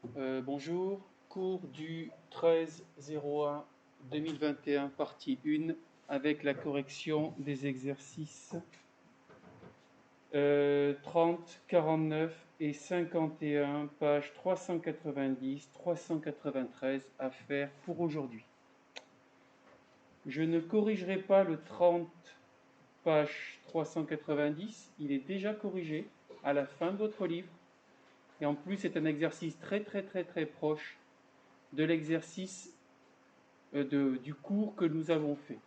Bonjour, cours du 13-01-2021, partie 1, avec la correction des exercices 30, 49 et 51, pages 390, 393 à faire pour aujourd'hui. Je ne corrigerai pas le 30, page 390, il est déjà corrigé à la fin de votre livre. Et en plus, c'est un exercice très proche de l'exercice du cours que nous avons fait,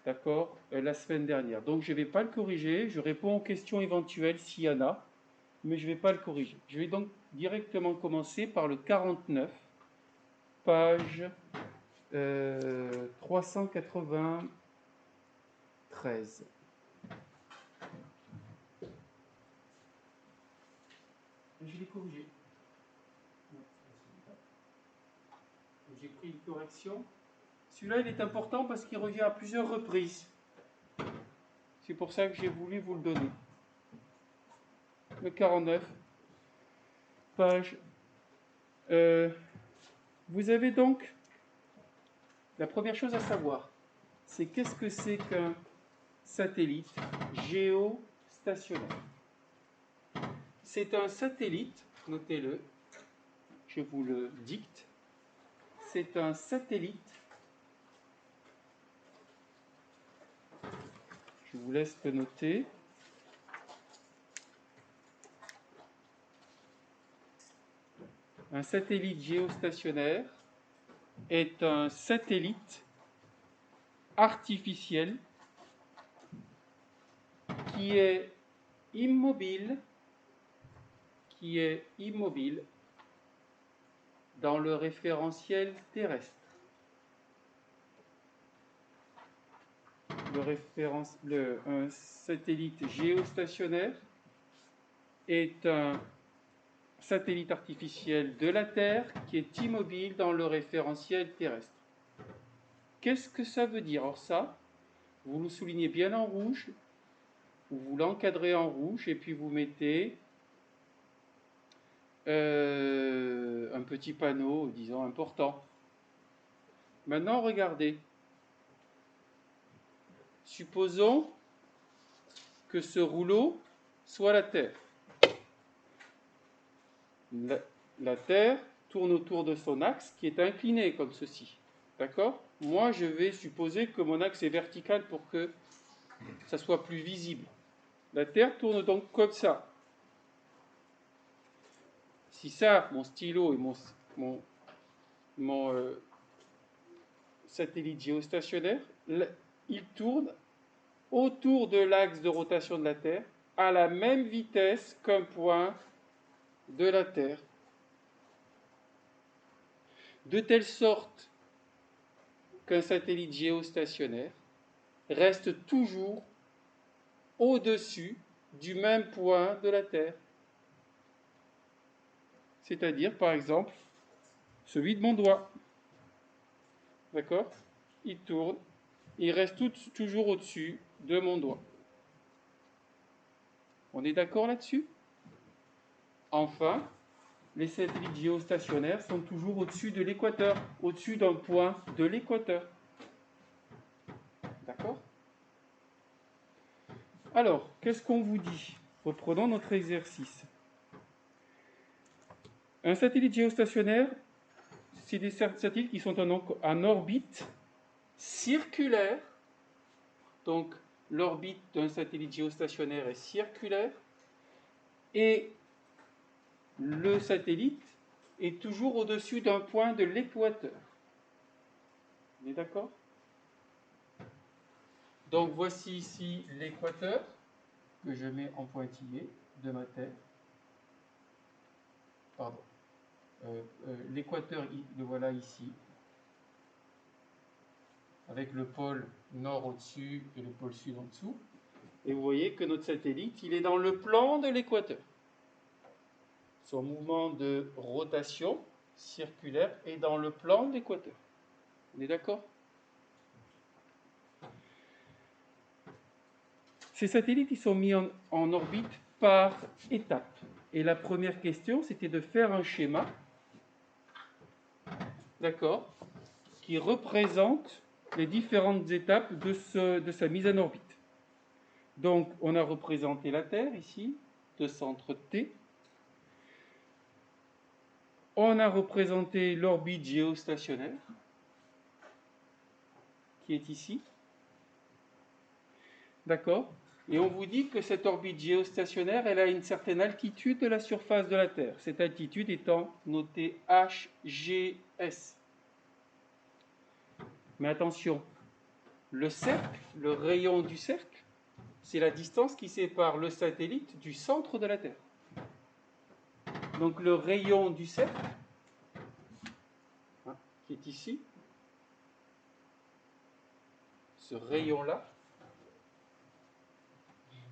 d'accord, la semaine dernière. Donc je ne vais pas le corriger, je réponds aux questions éventuelles s'il y en a, mais je ne vais pas le corriger. Je vais donc directement commencer par le 49, page 393. Je l'ai corrigé. J'ai pris une correction. Celui-là, il est important parce qu'il revient à plusieurs reprises. C'est pour ça que j'ai voulu vous le donner. Le 49, page. Vous avez donc la première chose à savoir, c'est qu'est-ce que c'est qu'un satellite géostationnaire. C'est un satellite, notez-le, je vous le dicte, c'est un satellite, je vous laisse le noter, un satellite géostationnaire est un satellite artificiel qui est immobile dans le référentiel terrestre. Un satellite géostationnaire est un satellite artificiel de la Terre qui est immobile dans le référentiel terrestre. Qu'est-ce que ça veut dire? Alors ça, vous le soulignez bien en rouge, ou vous l'encadrez en rouge, et puis vous mettez un petit panneau, disons, important. Maintenant, regardez. Supposons que ce rouleau soit la Terre. La Terre tourne autour de son axe qui est incliné comme ceci. D'accord? Moi, je vais supposer que mon axe est vertical pour que ça soit plus visible. La Terre tourne donc comme ça. Si ça, mon stylo et mon satellite géostationnaire, il tourne autour de l'axe de rotation de la Terre à la même vitesse qu'un point de la Terre. De telle sorte qu'un satellite géostationnaire reste toujours au-dessus du même point de la Terre. C'est-à-dire, par exemple, celui de mon doigt. D'accord? Il tourne, il reste toujours au-dessus de mon doigt. On est d'accord là-dessus? Enfin, les satellites géostationnaires sont toujours au-dessus de l'équateur, au-dessus d'un point de l'équateur. D'accord? Alors, qu'est-ce qu'on vous dit? Reprenons notre exercice. Un satellite géostationnaire, c'est des satellites qui sont en orbite circulaire. Donc, l'orbite d'un satellite géostationnaire est circulaire. Et le satellite est toujours au-dessus d'un point de l'équateur. On est d'accord? Donc voici ici l'équateur que je mets en pointillé de ma Terre. Pardon. L'équateur, le voilà ici, avec le pôle nord au-dessus et le pôle sud en dessous. Et vous voyez que notre satellite, il est dans le plan de l'équateur. Son mouvement de rotation circulaire est dans le plan de l'équateur. On est d'accord? Ces satellites, ils sont mis en orbite par étapes. Et la première question, c'était de faire un schéma d'accord, qui représente les différentes étapes de sa mise en orbite. Donc, on a représenté la Terre ici, de centre T. On a représenté l'orbite géostationnaire, qui est ici. D'accord? Et on vous dit que cette orbite géostationnaire, elle a une certaine altitude de la surface de la Terre. Cette altitude étant notée HGS. Mais attention, le cercle, le rayon du cercle, c'est la distance qui sépare le satellite du centre de la Terre. Donc le rayon du cercle, hein, qui est ici, ce rayon-là,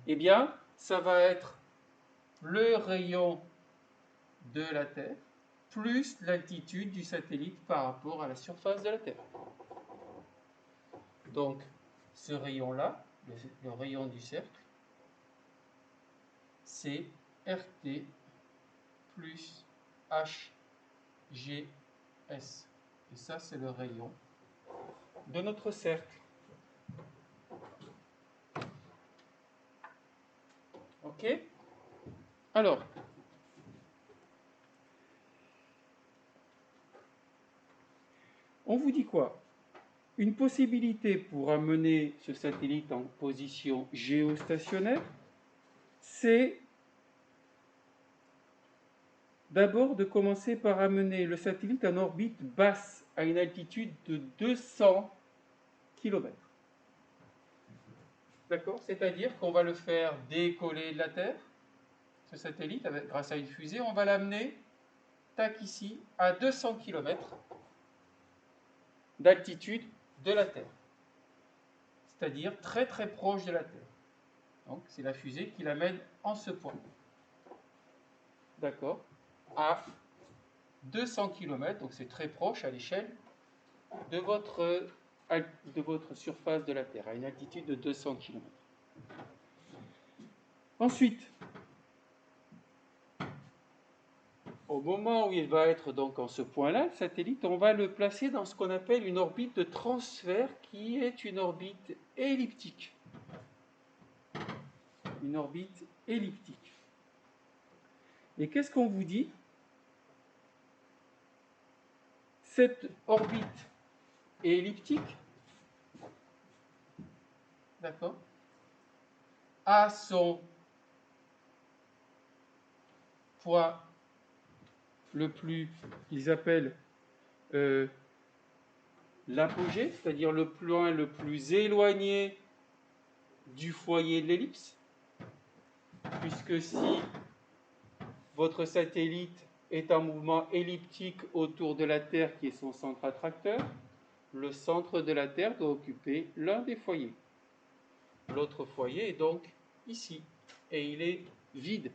eh bien, ça va être le rayon de la Terre plus l'altitude du satellite par rapport à la surface de la Terre. Donc, ce rayon-là, le rayon du cercle, c'est RT plus HGS. Et ça, c'est le rayon de notre cercle. OK? Alors, on vous dit quoi? Une possibilité pour amener ce satellite en position géostationnaire, c'est d'abord de commencer par amener le satellite en orbite basse à une altitude de 200 km. D'accord? C'est-à-dire qu'on va le faire décoller de la Terre, ce satellite, grâce à une fusée, on va l'amener, tac ici, à 200 km d'altitude de la Terre. C'est-à-dire très très proche de la Terre. Donc c'est la fusée qui l'amène en ce point. D'accord? À 200 km, donc c'est très proche à l'échelle de votre surface de la Terre, à une altitude de 200 km. Ensuite, au moment où il va être donc en ce point-là, le satellite, on va le placer dans ce qu'on appelle une orbite de transfert, qui est une orbite elliptique. Une orbite elliptique. Et qu'est-ce qu'on vous dit? Cette orbite elliptique, d'accord, a son point le plus, qu'ils appellent l'apogée, c'est-à-dire le point le plus éloigné du foyer de l'ellipse, puisque si votre satellite est en mouvement elliptique autour de la Terre qui est son centre attracteur, le centre de la Terre doit occuper l'un des foyers. L'autre foyer est donc ici, et il est vide.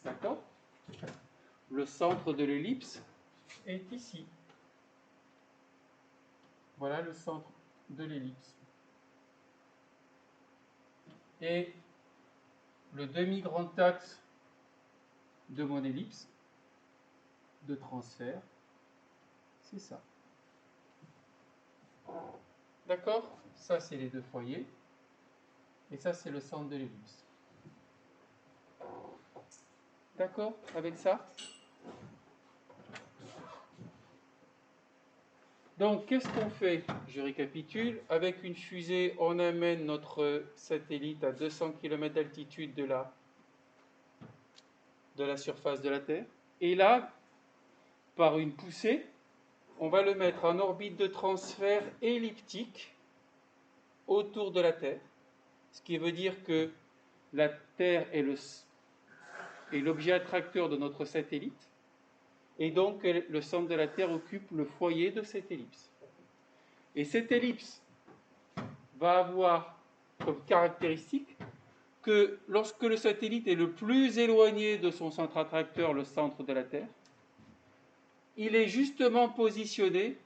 D'accord? Le centre de l'ellipse est ici. Voilà le centre de l'ellipse. Et le demi-grand axe de mon ellipse de transfert, c'est ça. D'accord? Ça, c'est les deux foyers. Et ça, c'est le centre de l'ellipse. D'accord avec ça? Donc, qu'est-ce qu'on fait? Je récapitule. Avec une fusée, on amène notre satellite à 200 km d'altitude de la surface de la Terre. Et là, par une poussée, on va le mettre en orbite de transfert elliptique autour de la Terre. Ce qui veut dire que la Terre est l'objet attracteur de notre satellite. Et donc, le centre de la Terre occupe le foyer de cette ellipse. Et cette ellipse va avoir comme caractéristique que lorsque le satellite est le plus éloigné de son centre attracteur, le centre de la Terre, il est justement positionné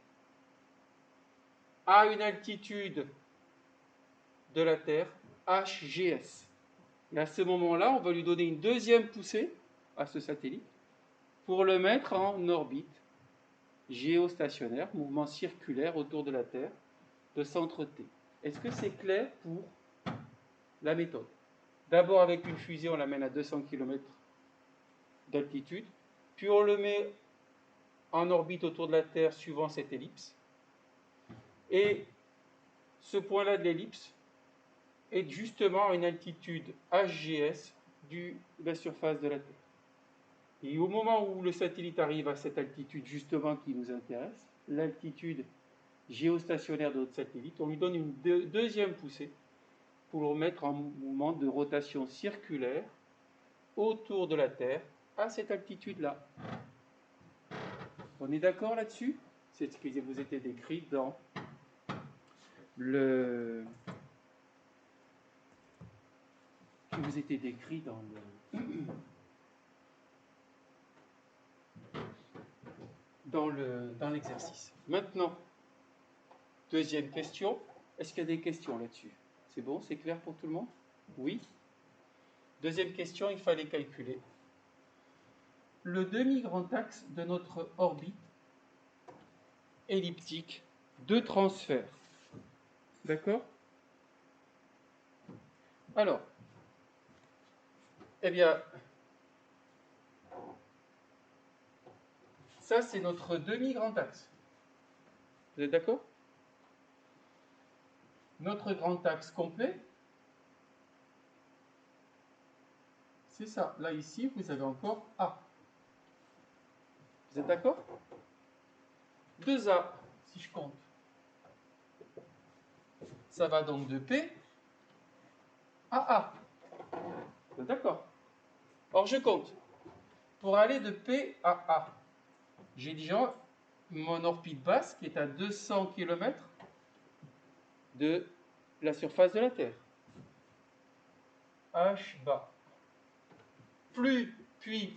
à une altitude de la Terre, HGS. Et à ce moment-là, on va lui donner une deuxième poussée à ce satellite pour le mettre en orbite géostationnaire, mouvement circulaire autour de la Terre, de centre T. Est-ce que c'est clair pour la méthode? D'abord, avec une fusée, on l'amène à 200 km d'altitude, puis on le met en orbite autour de la Terre suivant cette ellipse. Et ce point-là de l'ellipse est justement à une altitude HGS de la surface de la Terre. Et au moment où le satellite arrive à cette altitude justement qui nous intéresse, l'altitude géostationnaire de notre satellite, on lui donne une deuxième poussée pour le remettre en mouvement de rotation circulaire autour de la Terre à cette altitude-là. On est d'accord là-dessus? C'est ce qui vous était décrit dans le... qui vous était décrit dans l'exercice. Maintenant, deuxième question. Est-ce qu'il y a des questions là-dessus? C'est bon? C'est clair pour tout le monde? Oui? Deuxième question, il fallait calculer le demi-grand axe de notre orbite elliptique de transfert. D'accord? Alors, eh bien, ça c'est notre demi-grand axe. Vous êtes d'accord? Notre grand axe complet, c'est ça. Là, ici, vous avez encore A. Vous êtes d'accord? 2A, si je compte. Ça va donc de P à A. Vous êtes d'accord? Or, je compte. Pour aller de P à A, j'ai déjà mon orbite basse qui est à 200 km de la surface de la Terre. H bas. Puis,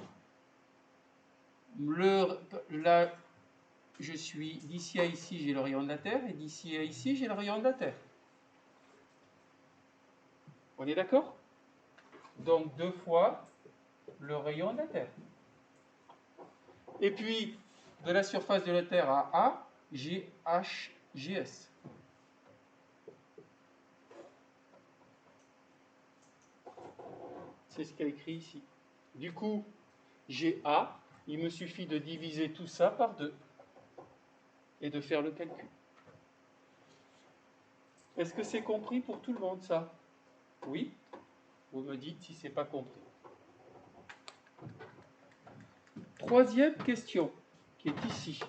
là, je suis d'ici à ici, j'ai le rayon de la Terre, et d'ici à ici, j'ai le rayon de la Terre. On est d'accord? Donc 2 fois le rayon de la Terre. Et puis, de la surface de la Terre à A, j'ai HGS. C'est ce qu'il y a écrit ici. Du coup, j'ai A, il me suffit de diviser tout ça par 2 et de faire le calcul. Est-ce que c'est compris pour tout le monde, ça? Oui? Vous me dites si c'est pas compris. Troisième question, qui est ici.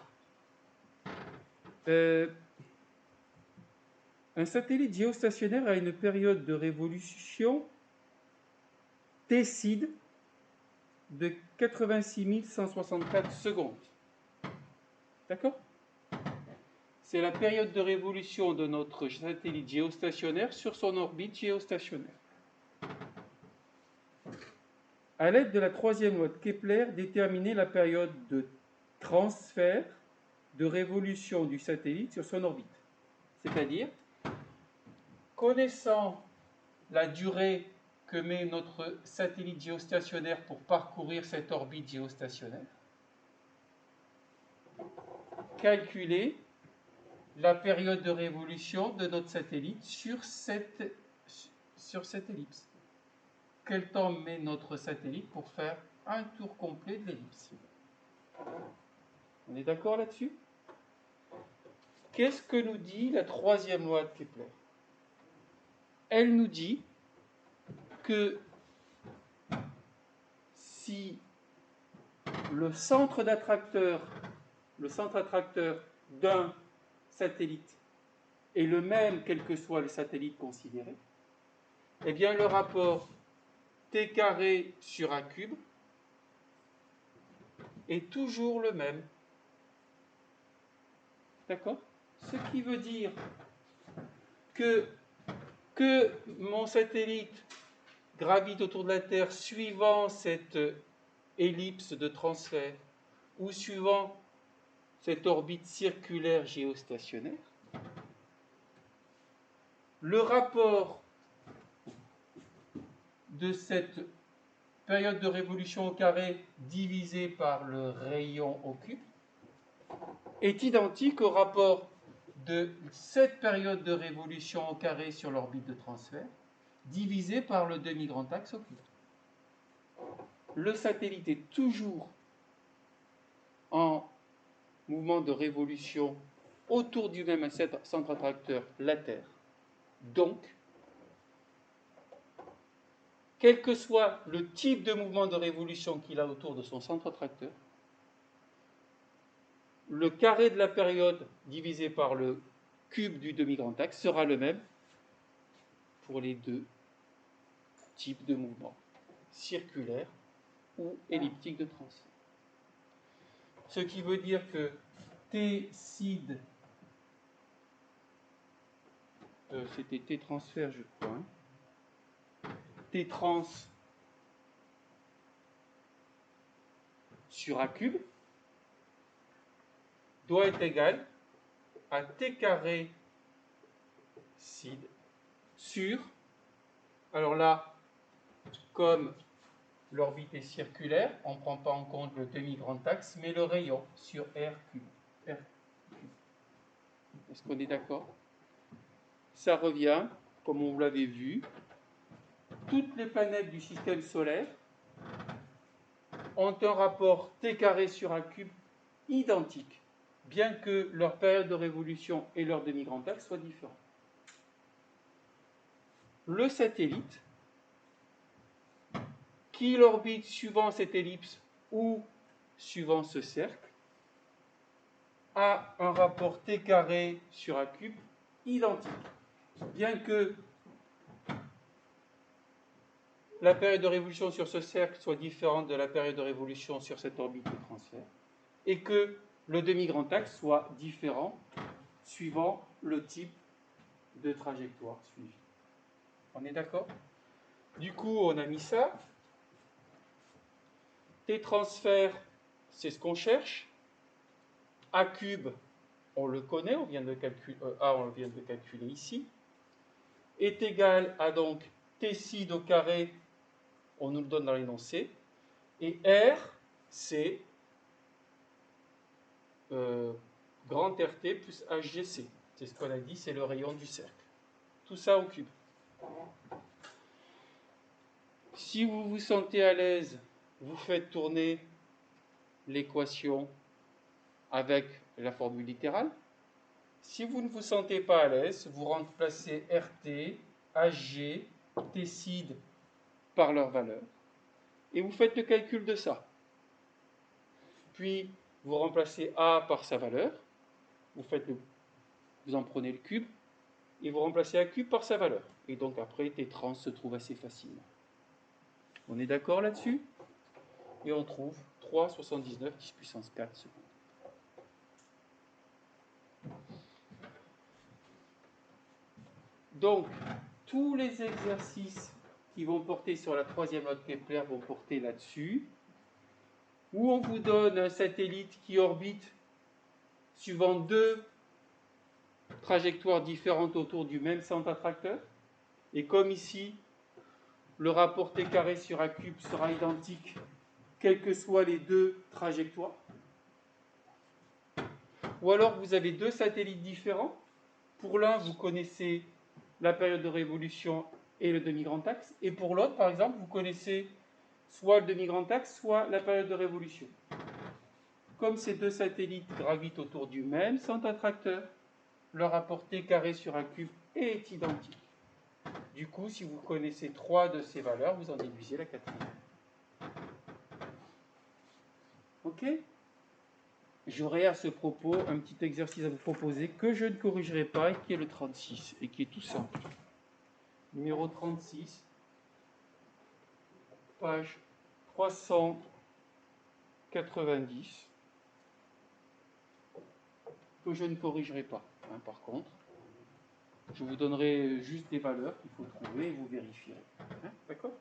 Un satellite géostationnaire a une période de révolution T-SID de 86 164 secondes. D'accord? C'est la période de révolution de notre satellite géostationnaire sur son orbite géostationnaire. À l'aide de la troisième loi de Kepler, déterminer la période de transfert de révolution du satellite sur son orbite. C'est-à-dire, connaissant la durée que met notre satellite géostationnaire pour parcourir cette orbite géostationnaire, calculer la période de révolution de notre satellite sur cette ellipse. Quel temps met notre satellite pour faire un tour complet de l'ellipse? On est d'accord là-dessus? Qu'est-ce que nous dit la troisième loi de Kepler? Elle nous dit que si le centre attracteur d'un satellite est le même quel que soit le satellite considéré, eh bien le rapport T carré sur A cube est toujours le même. D'accord? Ce qui veut dire que mon satellite gravite autour de la Terre suivant cette ellipse de transfert ou suivant cette orbite circulaire géostationnaire, le rapport de cette période de révolution au carré divisé par le rayon au cube est identique au rapport de cette période de révolution au carré sur l'orbite de transfert divisé par le demi-grand axe au cube. Le satellite est toujours en mouvement de révolution autour du même centre attracteur, la Terre. Donc, quel que soit le type de mouvement de révolution qu'il a autour de son centre attracteur, le carré de la période divisé par le cube du demi-grand axe sera le même pour les deux types de mouvements, circulaire ou elliptique de transfert. Ce qui veut dire que T SID, c'était T transfert je crois, T trans sur A cube doit être égal à T carré SID sur, alors là, comme l'orbite est circulaire, on ne prend pas en compte le demi-grand axe, mais le rayon sur R cube. Est-ce qu'on est d'accord? Ça revient, comme on l'avait vu, toutes les planètes du système solaire ont un rapport T carré sur A cube identique, bien que leur période de révolution et leur demi-grand axe soient différents. Le satellite, qui l'orbite suivant cette ellipse ou suivant ce cercle, a un rapport T carré sur A cube identique, bien que la période de révolution sur ce cercle soit différente de la période de révolution sur cette orbite de transfert, et que le demi-grand axe soit différent suivant le type de trajectoire suivi. On est d'accord? Du coup, on a mis ça. T transfert, c'est ce qu'on cherche. A cube, on le connaît, on vient de calculer, A, on vient de calculer ici, est égal à donc T SID au carré, on nous le donne dans l'énoncé, et R, c'est grand RT plus HGC. C'est ce qu'on a dit, c'est le rayon du cercle. Tout ça au cube. Si vous vous sentez à l'aise, vous faites tourner l'équation avec la formule littérale. Si vous ne vous sentez pas à l'aise, vous remplacez RT, HG, T SID par leur valeur et vous faites le calcul de ça. Puis vous remplacez A par sa valeur, vous en prenez le cube et vous remplacez A cube par sa valeur. Et donc après, T trans se trouve assez facilement. On est d'accord là-dessus? Et on trouve 3,79 10 puissance 4 secondes. Donc, tous les exercices qui vont porter sur la troisième loi de Kepler vont porter là-dessus, où on vous donne un satellite qui orbite suivant deux trajectoires différentes autour du même centre attracteur, et comme ici, le rapport T carré sur A cube sera identique, quelles que soient les deux trajectoires. Ou alors vous avez deux satellites différents. Pour l'un, vous connaissez la période de révolution et le demi-grand axe, et pour l'autre, par exemple, vous connaissez soit le demi-grand axe, soit la période de révolution. Comme ces deux satellites gravitent autour du même centre attracteur, leur rapport T carré sur A cube est identique. Du coup, si vous connaissez trois de ces valeurs, vous en déduisez la quatrième. Ok? J'aurai à ce propos un petit exercice à vous proposer que je ne corrigerai pas et qui est le 36 et qui est tout simple. Numéro 36, page 390, que je ne corrigerai pas. Par contre, je vous donnerai juste des valeurs qu'il faut trouver et vous vérifierez. D'accord?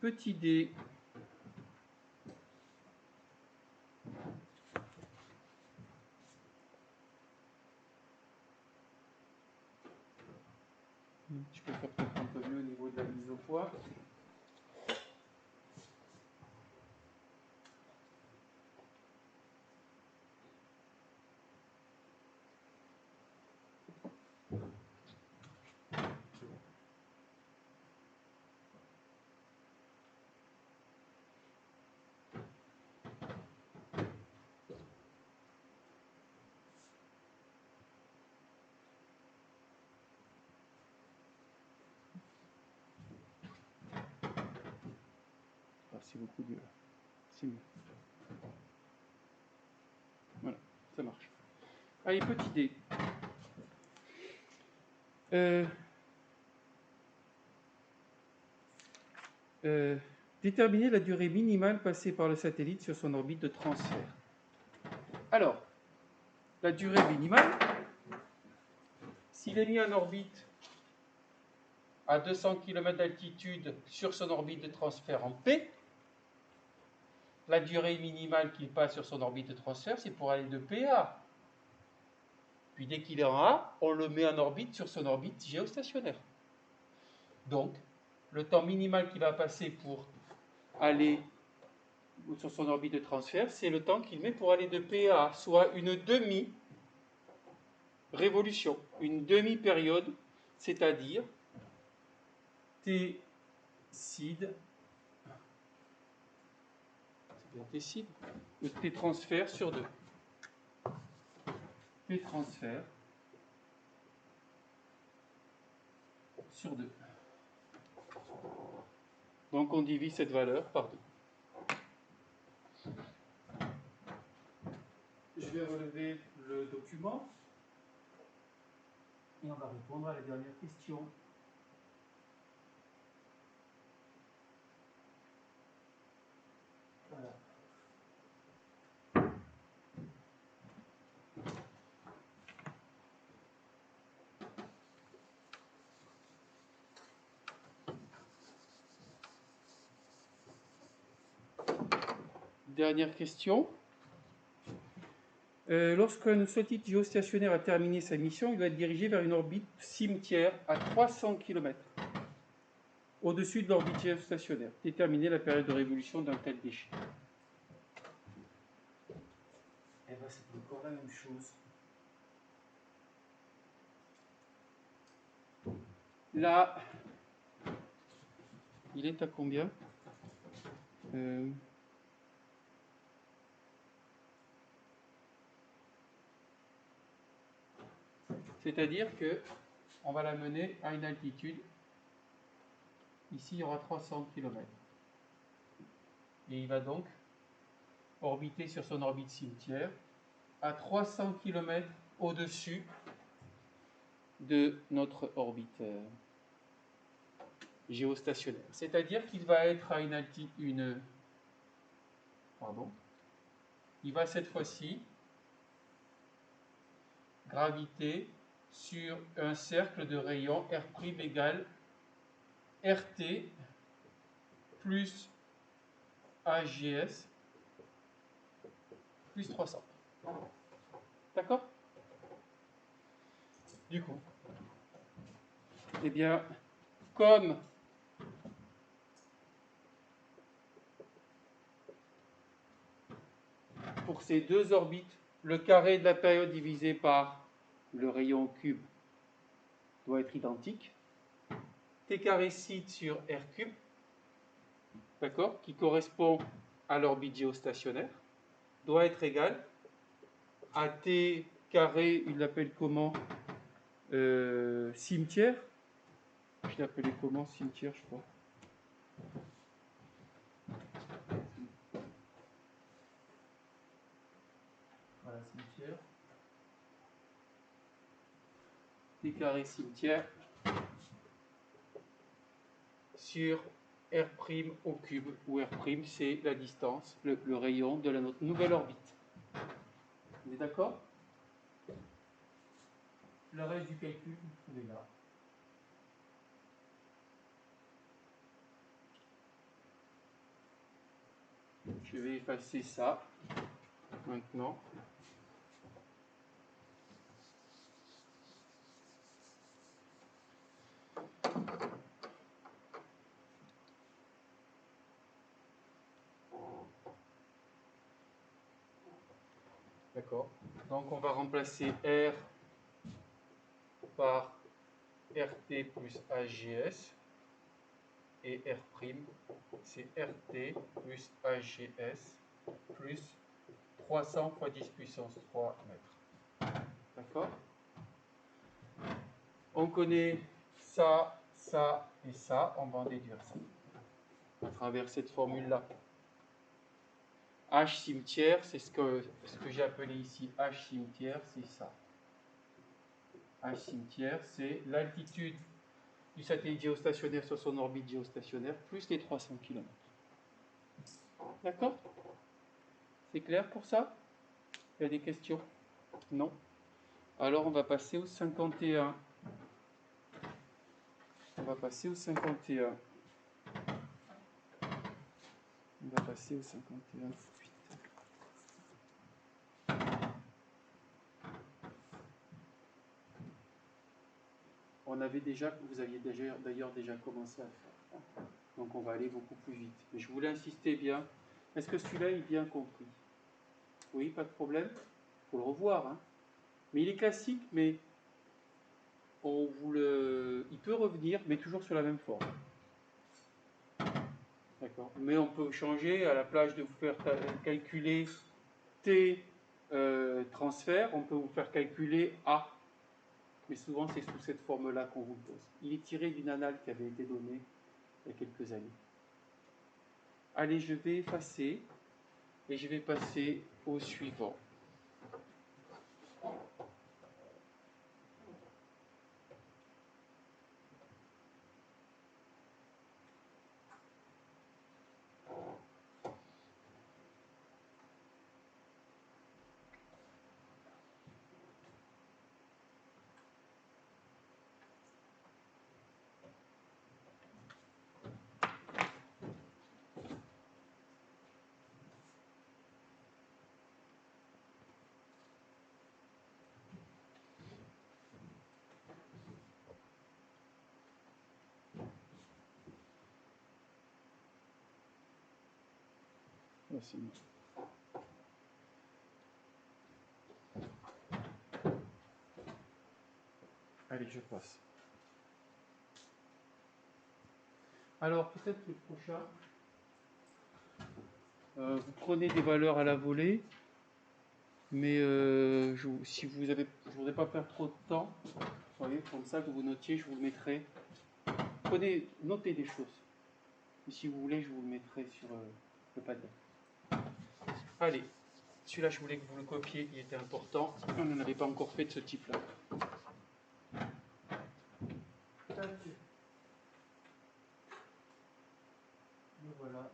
Petit d. Je peux faire peut-être un peu mieux au niveau de la mise au point. c'est beaucoup mieux. C'est mieux. Voilà, ça marche. Allez, petit dé. Déterminer la durée minimale passée par le satellite sur son orbite de transfert. Alors, la durée minimale, s'il est mis en orbite à 200 km d'altitude sur son orbite de transfert en P, la durée minimale qu'il passe sur son orbite de transfert, c'est pour aller de P à A. Puis dès qu'il est en A, on le met en orbite sur son orbite géostationnaire. Donc, le temps minimal qu'il va passer pour aller sur son orbite de transfert, c'est le temps qu'il met pour aller de P à A, soit une demi-révolution, une demi-période, c'est-à-dire T cid, le T transfert sur 2. T transfert sur 2. Donc on divise cette valeur par 2. Je vais relever le document et on va répondre à la dernière question. Voilà. Dernière question. Lorsqu'un satellite géostationnaire a terminé sa mission, il va être dirigé vers une orbite cimetière à 300 km au-dessus de l'orbite géostationnaire. Déterminer la période de révolution d'un tel déchet. Eh bien, c'est encore la même chose. Là, il est à combien C'est-à-dire qu'on va la mener à une altitude. Ici, il y aura 300 km. Et il va donc orbiter sur son orbite cimetière à 300 km au-dessus de notre orbite géostationnaire. C'est-à-dire qu'il va être à une altitude... Il va cette fois-ci graviter sur un cercle de rayon R' égale RT plus AGS plus 300. D'accord? Du coup, eh bien, comme pour ces deux orbites, le carré de la période divisé par le rayon cube doit être identique, T carré cid sur R cube, d'accord, qui correspond à l'orbite géostationnaire, doit être égal à T carré, il l'appelle comment, cimetière. Je l'ai appelé comment, cimetière, je crois. Voilà, cimetière. T carré cimetière sur R' au cube, où R' c'est la distance, le rayon de notre nouvelle orbite. On est d'accord? Le reste du calcul, vous le trouvez là. Je vais effacer ça maintenant. D'accord. Donc on va remplacer R par RT plus AGS. Et R', c'est RT plus AGS plus 300 fois 10 puissance 3 mètres. D'accord? On connaît ça, ça et ça, on va en déduire ça. à travers cette formule-là. H cimetière, c'est ce que j'ai appelé ici H cimetière, c'est ça. H cimetière, c'est l'altitude du satellite géostationnaire sur son orbite géostationnaire, plus les 300 km. D'accord? C'est clair pour ça? Il y a des questions? Non? Alors on va passer au 51. On va passer au 51. On va passer au 51. Vous aviez d'ailleurs déjà commencé à le faire. Donc on va aller beaucoup plus vite. Mais je voulais insister bien. Est-ce que celui-là est bien compris? Oui, pas de problème. Il faut le revoir. Hein. Mais il est classique, mais il peut revenir, mais toujours sur la même forme. D'accord. Mais on peut changer, à la place de vous faire calculer T transfert, on peut vous faire calculer A. Mais souvent, c'est sous cette forme-là qu'on vous pose. Il est tiré d'une annale qui avait été donnée il y a quelques années. Allez, je vais effacer et je vais passer au suivant. Merci. Allez, je passe. Alors, peut-être le prochain. Vous prenez des valeurs à la volée, mais si vous avez, je ne voudrais pas perdre trop de temps. Vous voyez, comme ça que vous notiez, je vous le mettrai. Notez des choses. Et si vous voulez, je vous le mettrai sur le pad. Allez, celui-là, je voulais que vous le copiez, il était important. On n'en avait pas encore fait de ce type-là. Voilà.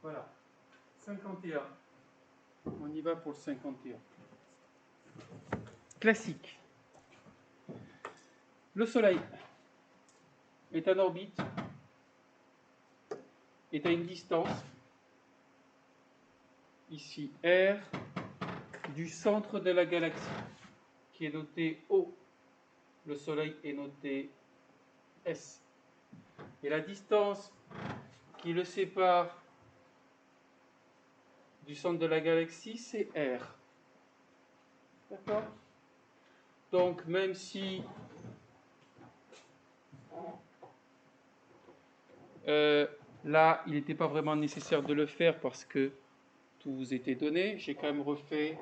Voilà. 51. On y va pour le 51. Classique. Le Soleil est en orbite, est à une distance, ici R, du centre de la galaxie, qui est noté O. Le Soleil est noté S. Et la distance qui le sépare du centre de la galaxie, c'est R. D'accord? Donc, même si là, il n'était pas vraiment nécessaire de le faire parce que tout vous était donné, j'ai quand même refait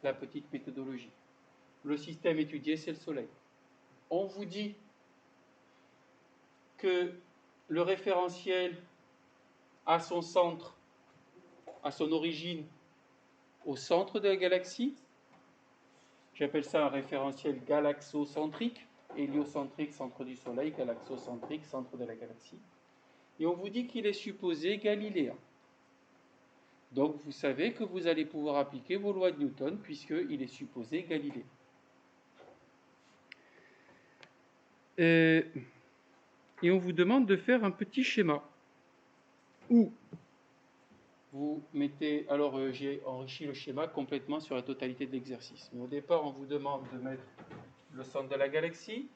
la petite méthodologie. Le système étudié, c'est le Soleil. On vous dit que le référentiel a son centre, a son origine au centre de la galaxie. J'appelle ça un référentiel galaxocentrique, héliocentrique, centre du Soleil, galaxocentrique, centre de la galaxie. Et on vous dit qu'il est supposé galiléen. Donc vous savez que vous allez pouvoir appliquer vos lois de Newton puisqu'il est supposé galiléen. Et on vous demande de faire un petit schéma où vous mettez, alors j'ai enrichi le schéma complètement sur la totalité de l'exercice. Mais au départ, on vous demande de mettre le centre de la galaxie,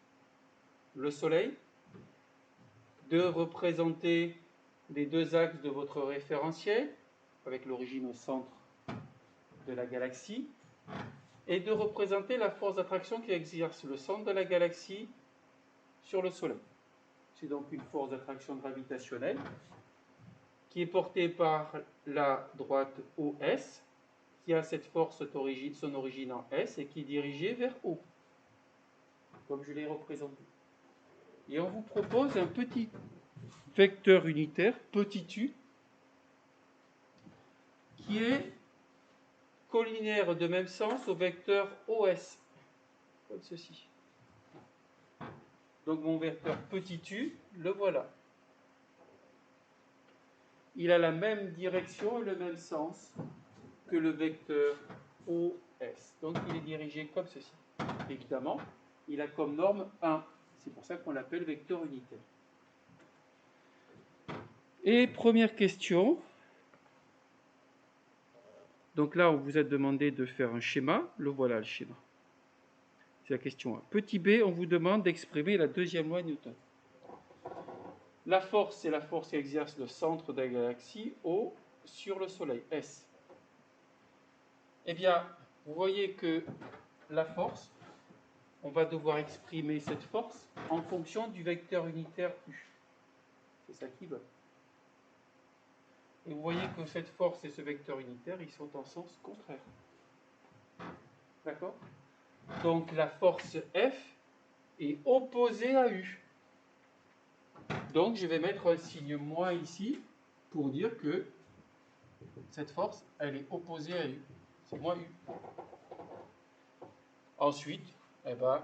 le Soleil, de représenter les deux axes de votre référentiel, avec l'origine au centre de la galaxie, et de représenter la force d'attraction qui exerce le centre de la galaxie sur le Soleil. C'est donc une force d'attraction gravitationnelle qui est portée par la droite OS, qui a cette force, son origine en S, et qui est dirigée vers O, comme je l'ai représenté. Et on vous propose un petit vecteur unitaire, petit u, qui est collinaire de même sens au vecteur OS, comme ceci. Donc mon vecteur petit u, le voilà. Il a la même direction et le même sens que le vecteur OS. Donc il est dirigé comme ceci. Évidemment, il a comme norme 1. C'est pour ça qu'on l'appelle vecteur unitaire. Et première question. Donc là, on vous a demandé de faire un schéma. Le voilà le schéma. C'est la question 1. Petit b, on vous demande d'exprimer la deuxième loi de Newton. La force, c'est la force qui exerce le centre de la galaxie O sur le Soleil, S. Eh bien, vous voyez que la force, on va devoir exprimer cette force en fonction du vecteur unitaire U. C'est ça qui veut. Et vous voyez que cette force et ce vecteur unitaire, ils sont en sens contraire. D'accord? Donc la force F est opposée à U. Donc je vais mettre un signe moins ici pour dire que cette force, elle est opposée à U. C'est moins U. Ensuite, eh ben,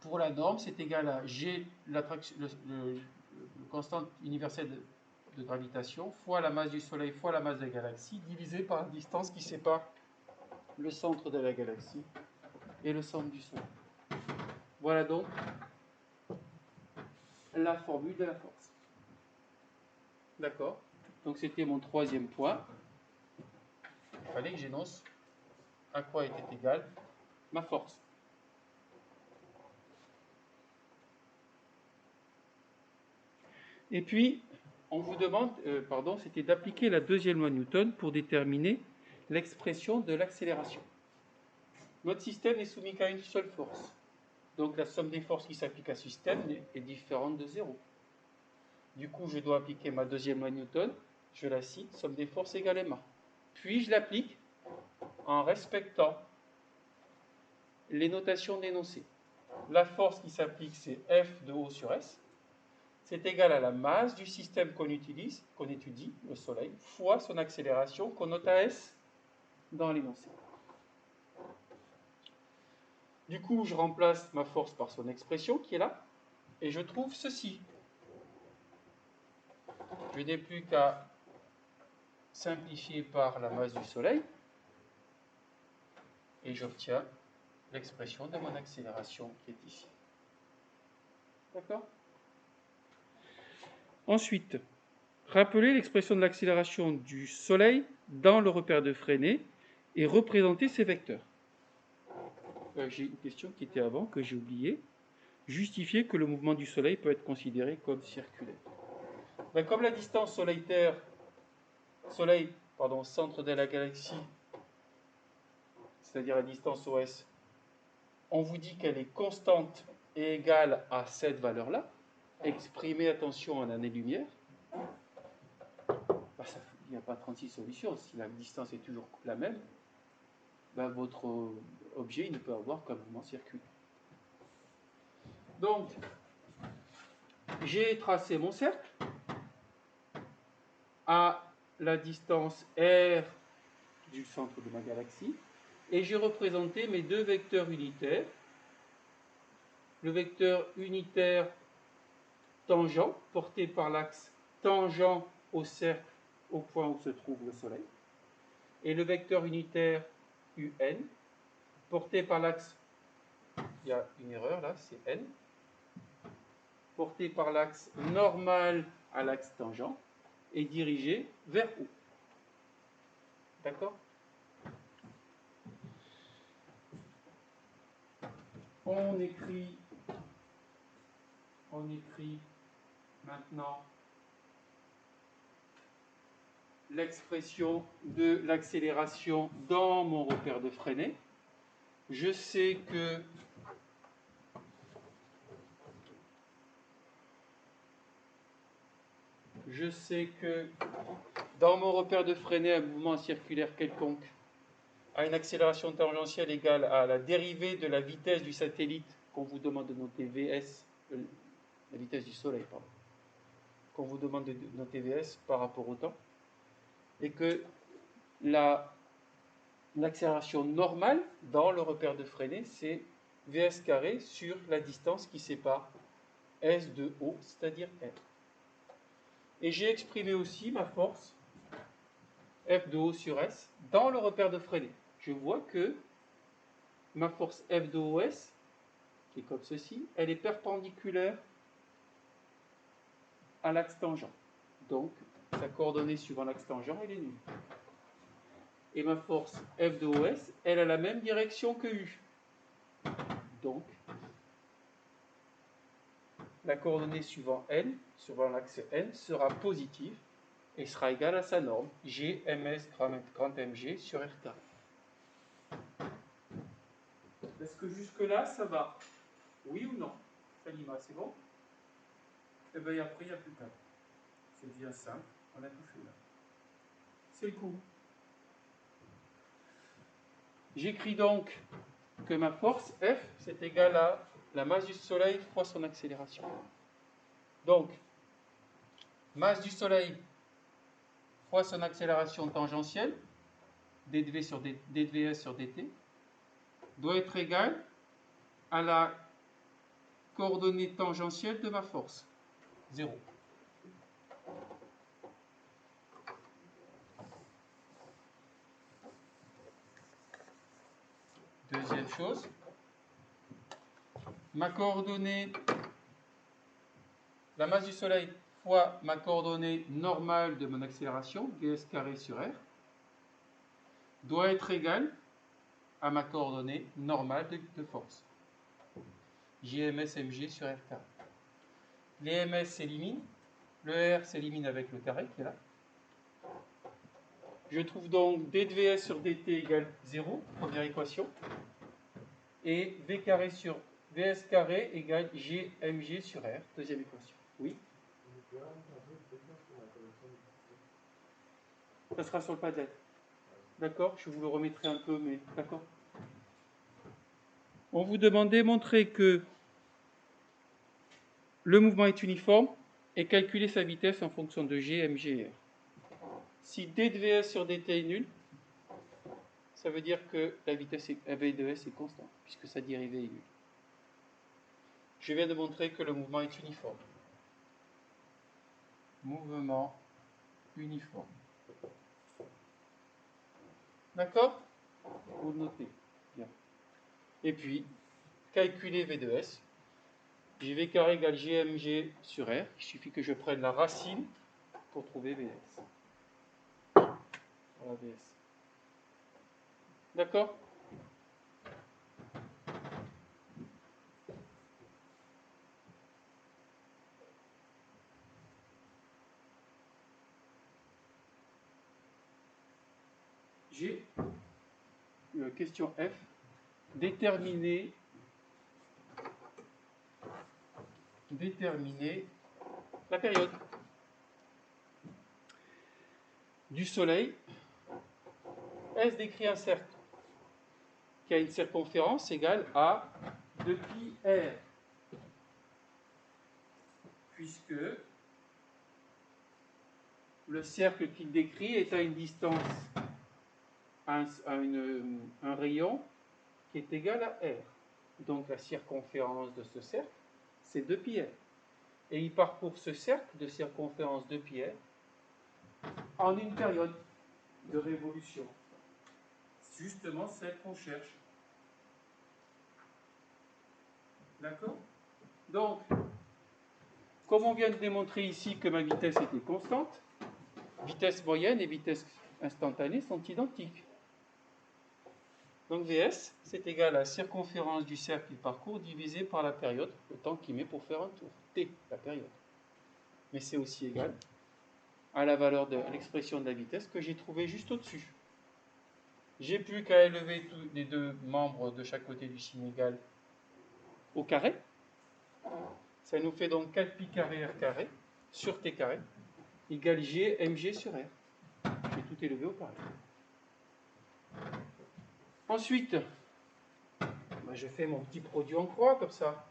pour la norme, c'est égal à G, le constante universelle de gravitation, fois la masse du Soleil, fois la masse de la galaxie, divisé par la distance qui sépare le centre de la galaxie et le centre du Soleil. Voilà donc la formule de la force. D'accord? Donc c'était mon troisième point. Il fallait que j'énonce à quoi était égale ma force. Et puis, on vous demande, c'était d'appliquer la deuxième loi de Newton pour déterminer l'expression de l'accélération. Notre système est soumis qu'à une seule force. Donc la somme des forces qui s'appliquent à ce système est différente de 0. Du coup, je dois appliquer ma deuxième loi de Newton. Je la cite, somme des forces égale ma. Puis je l'applique en respectant les notations d'énoncé. La force qui s'applique, c'est F de O sur S. C'est égal à la masse du système qu'on étudie, le Soleil, fois son accélération qu'on note à S dans l'énoncé. Du coup, je remplace ma force par son expression qui est là, et je trouve ceci. Je n'ai plus qu'à simplifier par la masse du Soleil, et j'obtiens l'expression de mon accélération qui est ici. D'accord? Ensuite, rappelez l'expression de l'accélération du Soleil dans le repère de Fresnel et représenter ses vecteurs. J'ai une question qui était avant, que j'ai oubliée. Justifier que le mouvement du Soleil peut être considéré comme circulaire. Comme la distance centre de la galaxie, c'est-à-dire la distance OS, on vous dit qu'elle est constante et égale à cette valeur-là, exprimée, attention, en années-lumière, il n'y a pas 36 solutions. Si la distance est toujours la même, votre objet ne peut avoir qu'un mouvement circulaire. Donc, j'ai tracé mon cercle à la distance R du centre de ma galaxie et j'ai représenté mes deux vecteurs unitaires. Le vecteur unitaire tangent, porté par l'axe tangent au cercle au point où se trouve le Soleil, et le vecteur unitaire UN, porté par l'axe, il y a une erreur là, c'est N, porté par l'axe normal à l'axe tangent et dirigé vers O. D'accord? On écrit maintenant l'expression de l'accélération dans mon repère de Freinet. Je sais que dans mon repère de Freinet, un mouvement circulaire quelconque a une accélération tangentielle égale à la dérivée de la vitesse du satellite qu'on vous demande de noter VS, la vitesse du Soleil, pardon, qu'on vous demande de noter VS par rapport au temps, et que l'accélération normale dans le repère de Freinet, c'est Vs carré sur la distance qui sépare S de O, c'est-à-dire R. Et j'ai exprimé aussi ma force F de O sur S dans le repère de Freinet. Je vois que ma force F de OS, qui est comme ceci, elle est perpendiculaire à l'axe tangent. Donc, sa coordonnée suivant l'axe tangent, elle est nulle. Et ma force F de OS, elle a la même direction que U. Donc, la coordonnée suivant N, suivant l'axe N, sera positive et sera égale à sa norme, G ms grand mg sur R carré. Est-ce que jusque-là, ça va? Oui ou non? Salima, c'est bon? Et bien après, il n'y a plus qu'à. C'est bien simple, on a tout fait là. C'est le coup. J'écris donc que ma force F, c'est égal à la masse du Soleil fois son accélération. Donc, masse du Soleil fois son accélération tangentielle, dv sur dvs sur dt, doit être égale à la coordonnée tangentielle de ma force, 0. Deuxième chose, ma coordonnée, la masse du Soleil fois ma coordonnée normale de mon accélération, ds carré sur r, doit être égale à ma coordonnée normale de force, Gms mg sur r carré. Les ms s'éliminent, le r s'élimine avec le carré qui est là. Je trouve donc dvs sur dt égale 0, première équation, et v carré sur vs carré égale gmg sur r, deuxième équation. Oui? Ça sera sur le Padlet. D'accord? Je vous le remettrai un peu, mais d'accord? On vous demandait de montrer que le mouvement est uniforme et calculer sa vitesse en fonction de g, mg et r. Si d de vs sur dt est nul, ça veut dire que la vitesse v de s est constante, puisque sa dérivée est nulle. Je viens de montrer que le mouvement est uniforme. Mouvement uniforme. D'accord? Vous le notez. Bien. Et puis, calculer v de s. Gv carré égale gmg sur r. Il suffit que je prenne la racine pour trouver vs. Voilà vs. D'accord? J'ai question F. Déterminer la période du Soleil. S décrit un cercle qui a une circonférence égale à 2πr, puisque le cercle qu'il décrit est à une distance, un rayon qui est égal à r. Donc la circonférence de ce cercle, c'est 2πr. Et il parcourt ce cercle de circonférence 2πr en une période de révolution. C'est justement celle qu'on cherche. D'accord? Donc, comme on vient de démontrer ici que ma vitesse était constante, vitesse moyenne et vitesse instantanée sont identiques. Donc VS, c'est égal à la circonférence du cercle qu'il parcourt divisé par la période, le temps qu'il met pour faire un tour. T, la période. Mais c'est aussi égal à la valeur de l'expression de la vitesse que j'ai trouvée juste au-dessus. J'ai plus qu'à élever tous les deux membres de chaque côté du signe égal au carré. Ça nous fait donc 4 pi carré r carré sur t carré égale g mg sur r. J'ai tout élevé au carré. Ensuite, je fais mon petit produit en croix comme ça.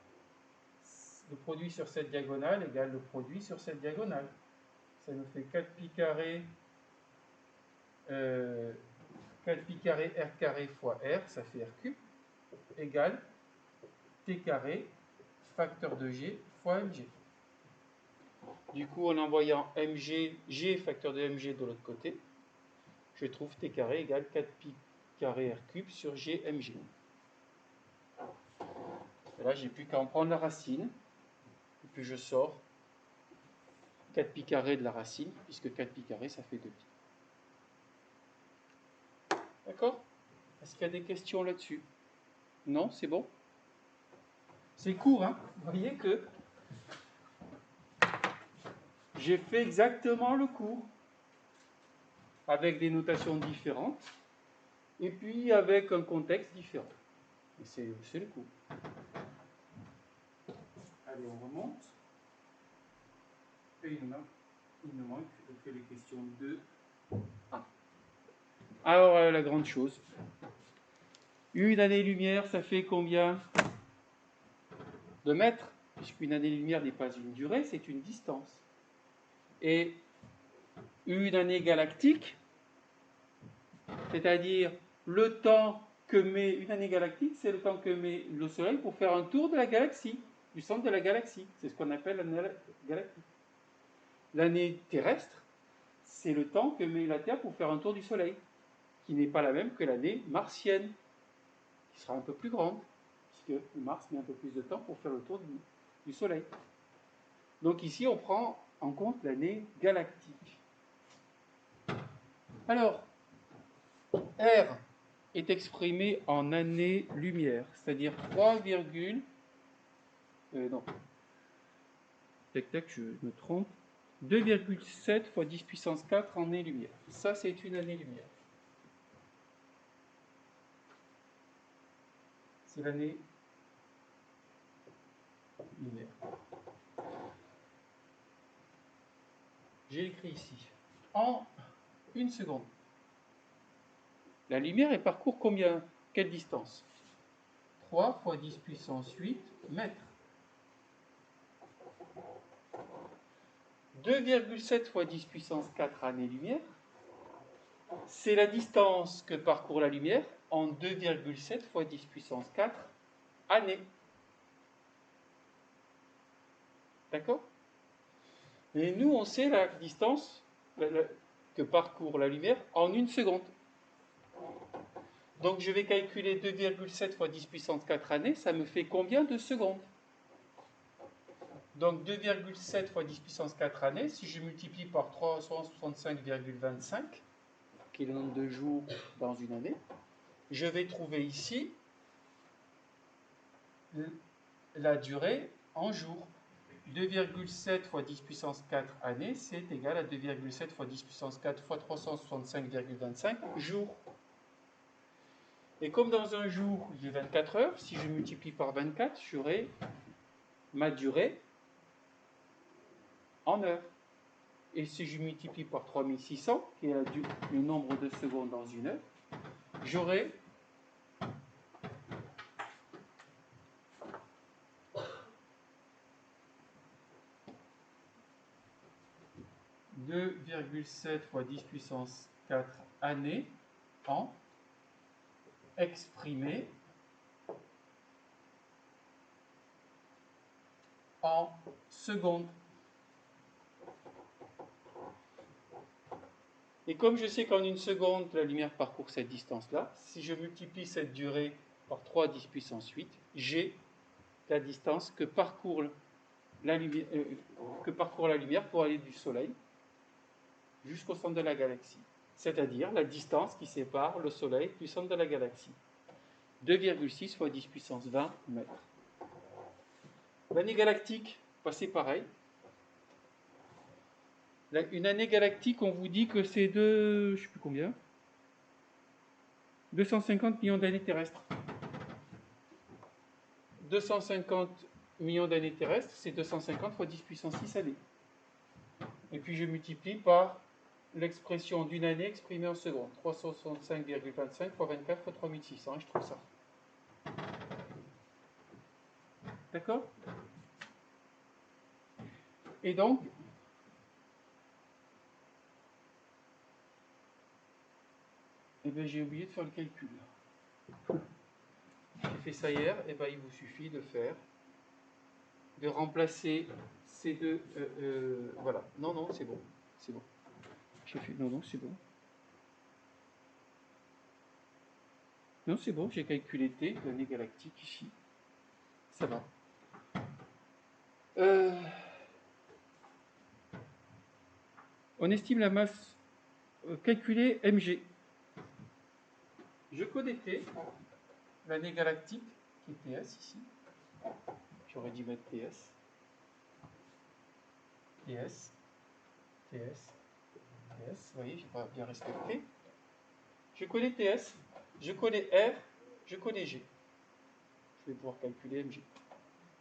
Le produit sur cette diagonale égale le produit sur cette diagonale. Ça nous fait 4 pi carré 4 pi carré r carré fois r, ça fait r cube, égale t carré facteur de g fois mg. Du coup, en envoyant mg, g facteur de mg de l'autre côté, je trouve t carré égale 4 pi carré r cube sur g mg. Et là, j'ai plus qu'à en prendre la racine, et puis je sors 4 pi carré de la racine, puisque 4 pi carré, ça fait 2 pi. D'accord? Est-ce qu'il y a des questions là-dessus? Non, c'est bon? C'est court, hein? Vous voyez que j'ai fait exactement le cours, avec des notations différentes, et puis avec un contexte différent. Et c'est le cours. Allez, on remonte. Et il nous manque, je fais les questions 2. Alors, la grande chose. Une année-lumière, ça fait combien de mètres? Puisqu'une année-lumière n'est pas une durée, c'est une distance. Et une année galactique, c'est-à-dire le temps que met une année galactique, c'est le temps que met le Soleil pour faire un tour de la galaxie, du centre de la galaxie. C'est ce qu'on appelle l'année galactique. L'année terrestre, c'est le temps que met la Terre pour faire un tour du Soleil, qui n'est pas la même que l'année martienne, qui sera un peu plus grande, puisque Mars met un peu plus de temps pour faire le tour du Soleil. Donc ici, on prend en compte l'année galactique. Alors, R est exprimé en années-lumière, c'est-à-dire 3, non, tac, je me trompe, 2,7 fois 10 puissance 4 en année-lumière. Ça, c'est une année-lumière. C'est l'année lumière. J'ai écrit ici. En une seconde. La lumière, elle parcourt combien? Quelle distance? 3 fois 10 puissance 8 mètres. 2,7 fois 10 puissance 4 années-lumière, c'est la distance que parcourt la lumière en 2,7 fois 10 puissance 4 années. D'accord? Et nous, on sait la distance que parcourt la lumière en une seconde. Donc je vais calculer 2,7 fois 10 puissance 4 années, ça me fait combien de secondes? Donc 2,7 fois 10 puissance 4 années, si je multiplie par 365,25, qui est le nombre de jours dans une année, je vais trouver ici la durée en jours. 2,7 fois 10 puissance 4 années, c'est égal à 2,7 fois 10 puissance 4 fois 365,25 jours. Et comme dans un jour, j'ai 24 heures, si je multiplie par 24, j'aurai ma durée en heures. Et si je multiplie par 3600, qui est le nombre de secondes dans une heure, j'aurai 2,7 fois 10 puissance 4 années en exprimé en secondes. Et comme je sais qu'en une seconde, la lumière parcourt cette distance-là, si je multiplie cette durée par 3 10 puissance 8, j'ai la distance que parcourt la lumière pour aller du Soleil jusqu'au centre de la galaxie. C'est-à-dire la distance qui sépare le Soleil du centre de la galaxie. 2,6 fois 10 puissance 20 mètres. L'année galactique, bah, c'est pareil. Une année galactique, on vous dit que c'est de, je ne sais plus combien, 250 millions d'années terrestres. 250 millions d'années terrestres, c'est 250 fois 10 puissance 6 années. Et puis je multiplie par l'expression d'une année exprimée en secondes. 365,25 fois 24 fois 3600, et je trouve ça. D'accord? Et donc, eh bien, j'ai oublié de faire le calcul. J'ai fait ça hier, et bien, il vous suffit de remplacer ces deux. Voilà. Non, c'est bon. C'est bon. Non, c'est bon. Non, c'est bon, j'ai calculé T, l'année galactique ici. Ça va. On estime la masse calculée mg. Je connais T, l'année galactique, qui est TS ici. J'aurais dû mettre TS. TS. Vous voyez, je n'ai pas bien respecté. Je connais TS, je connais R, je connais G. Je vais pouvoir calculer mg.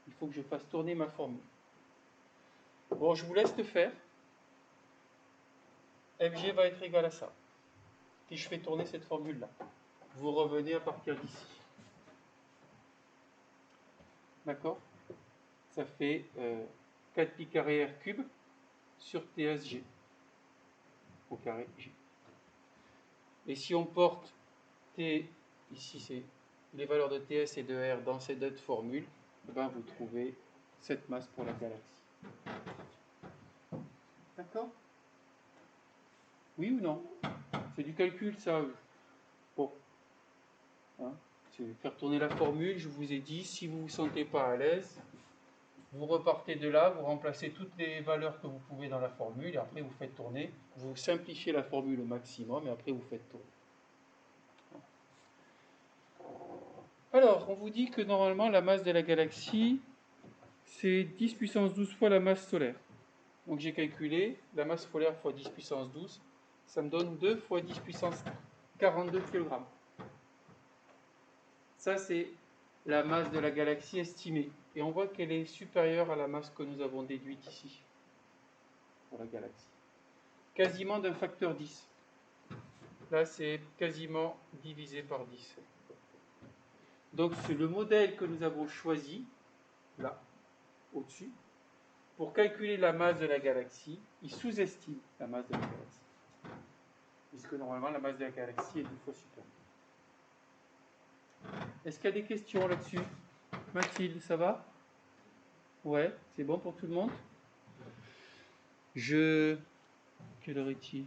Il faut que je fasse tourner ma formule. Bon, je vous laisse le faire. mg va être égal à ça. Puis je fais tourner cette formule-là. Vous revenez à partir d'ici. D'accord? Ça fait 4 pi carré r cube sur TSG au carré G. Et si on porte T, ici c'est les valeurs de TS et de R dans ces deux formules, ben vous trouvez cette masse pour la galaxie. D'accord? Oui ou non? C'est du calcul, ça. Bon. Hein, c'est faire tourner la formule, je vous ai dit, si vous ne vous sentez pas à l'aise, vous repartez de là, vous remplacez toutes les valeurs que vous pouvez dans la formule, et après vous faites tourner. Vous simplifiez la formule au maximum, et après vous faites tourner. Alors, on vous dit que normalement, la masse de la galaxie, c'est 10 puissance 12 fois la masse solaire. Donc j'ai calculé, la masse solaire fois 10 puissance 12, ça me donne 2 fois 10 puissance 42 kg. Ça, c'est la masse de la galaxie estimée. Et on voit qu'elle est supérieure à la masse que nous avons déduite ici, pour la galaxie. Quasiment d'un facteur 10. Là, c'est quasiment divisé par 10. Donc, c'est le modèle que nous avons choisi, là, au-dessus, pour calculer la masse de la galaxie. Il sous-estime la masse de la galaxie. Puisque normalement, la masse de la galaxie est 2 fois supérieure. Est-ce qu'il y a des questions là-dessus? Mathilde, ça va? Ouais, c'est bon pour tout le monde? Quelle heure est-il?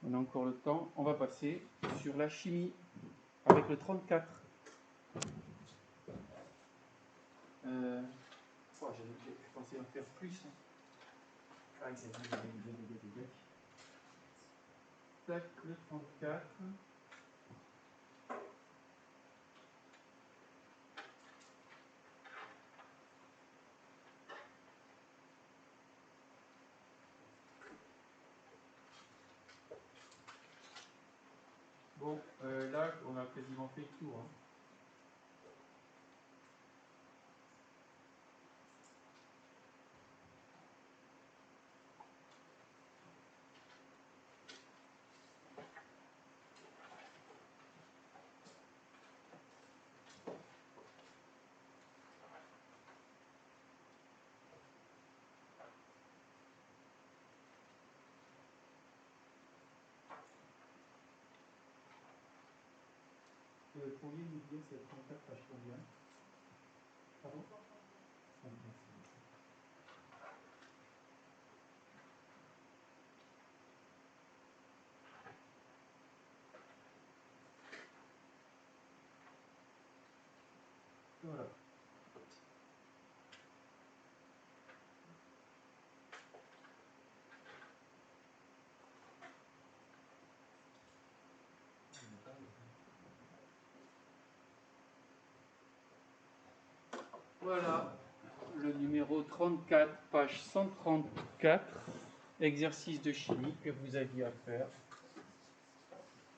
On a encore le temps. On va passer sur la chimie avec le 34. Je pensais en faire plus. Ah, tac, le 34. Bon, là, on a quasiment fait le tour. Hein. Pourriez nous dire c'est le 34 page combien? Pardon? Voilà. Voilà le numéro 34, page 134, exercice de chimie que vous aviez à faire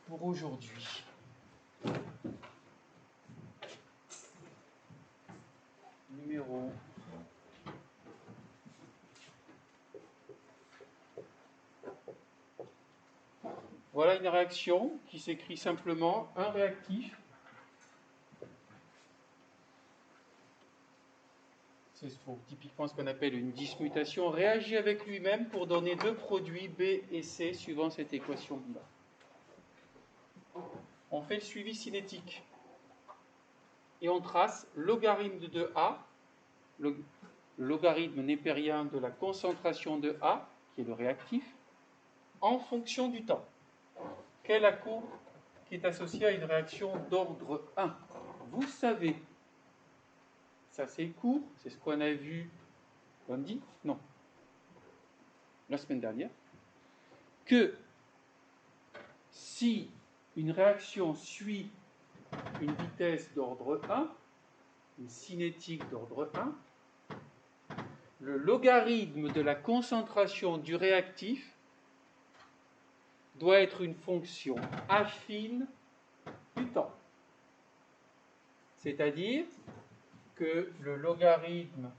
pour aujourd'hui. Numéro Voilà une réaction qui s'écrit simplement un réactif. C'est typiquement ce qu'on appelle une dismutation. Réagit avec lui-même pour donner deux produits B et C suivant cette équation-là. On fait le suivi cinétique. Et on trace logarithme de A, le logarithme népérien de la concentration de A, qui est le réactif, en fonction du temps. Quelle est la courbe qui est associée à une réaction d'ordre 1? Vous savez, ça c'est court, c'est ce qu'on a vu lundi, non, la semaine dernière, que si une réaction suit une vitesse d'ordre 1, une cinétique d'ordre 1, le logarithme de la concentration du réactif doit être une fonction affine du temps. C'est-à-dire que le logarithme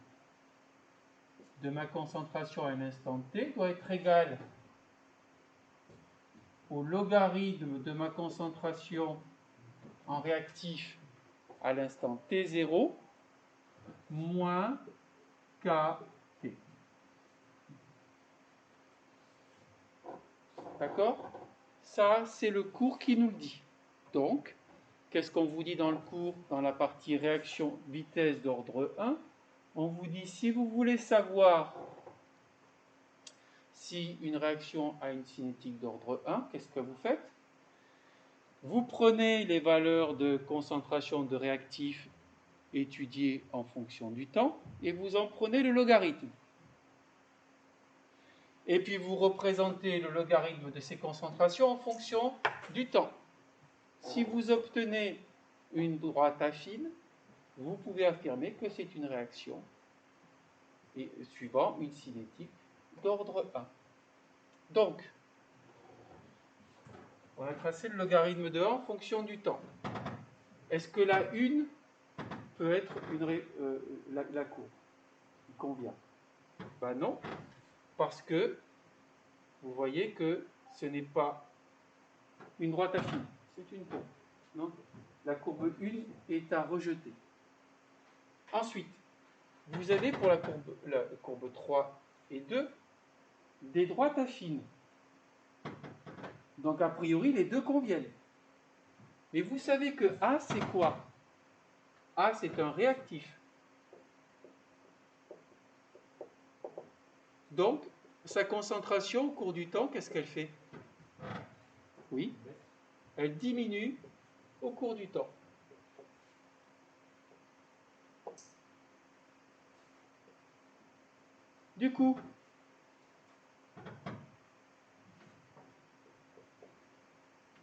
de ma concentration à un instant t doit être égal au logarithme de ma concentration en réactif à l'instant t0 moins kt. D'accord? Ça, c'est le cours qui nous le dit. Donc, qu'est-ce qu'on vous dit dans le cours, dans la partie réaction vitesse d'ordre 1? On vous dit, si vous voulez savoir si une réaction a une cinétique d'ordre 1, qu'est-ce que vous faites? Vous prenez les valeurs de concentration de réactifs étudiées en fonction du temps et vous en prenez le logarithme. Et puis vous représentez le logarithme de ces concentrations en fonction du temps. Si vous obtenez une droite affine, vous pouvez affirmer que c'est une réaction et suivant une cinétique d'ordre 1. Donc, on a tracé le logarithme de 1 en fonction du temps. Est-ce que la une peut être la courbe qui convient? Ben non, parce que vous voyez que ce n'est pas une droite affine, c'est une courbe. Donc, la courbe 1 est à rejeter. Ensuite, vous avez pour la courbe 3 et 2 des droites affines. Donc, a priori, les deux conviennent. Mais vous savez que A, c'est quoi? A, c'est un réactif. Donc, sa concentration au cours du temps, qu'est-ce qu'elle fait? Oui, elle diminue au cours du temps. Du coup,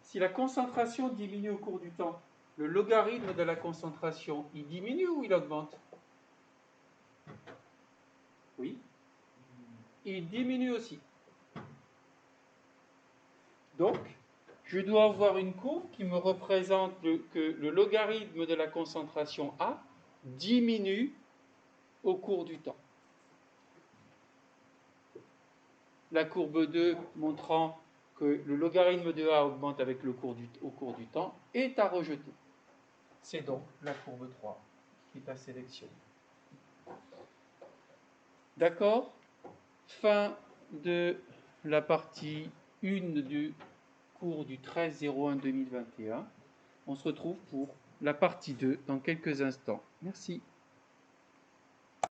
si la concentration diminue au cours du temps, le logarithme de la concentration, il diminue ou il augmente? Oui, il diminue aussi. Donc, je dois avoir une courbe qui me représente que le logarithme de la concentration A diminue au cours du temps. La courbe 2 montrant que le logarithme de A augmente avec au cours du temps est à rejeter. C'est donc la courbe 3 qui est à sélectionner. D'accord? Fin de la partie 1 du cours du 13-01-2021. On se retrouve pour la partie 2 dans quelques instants. Merci.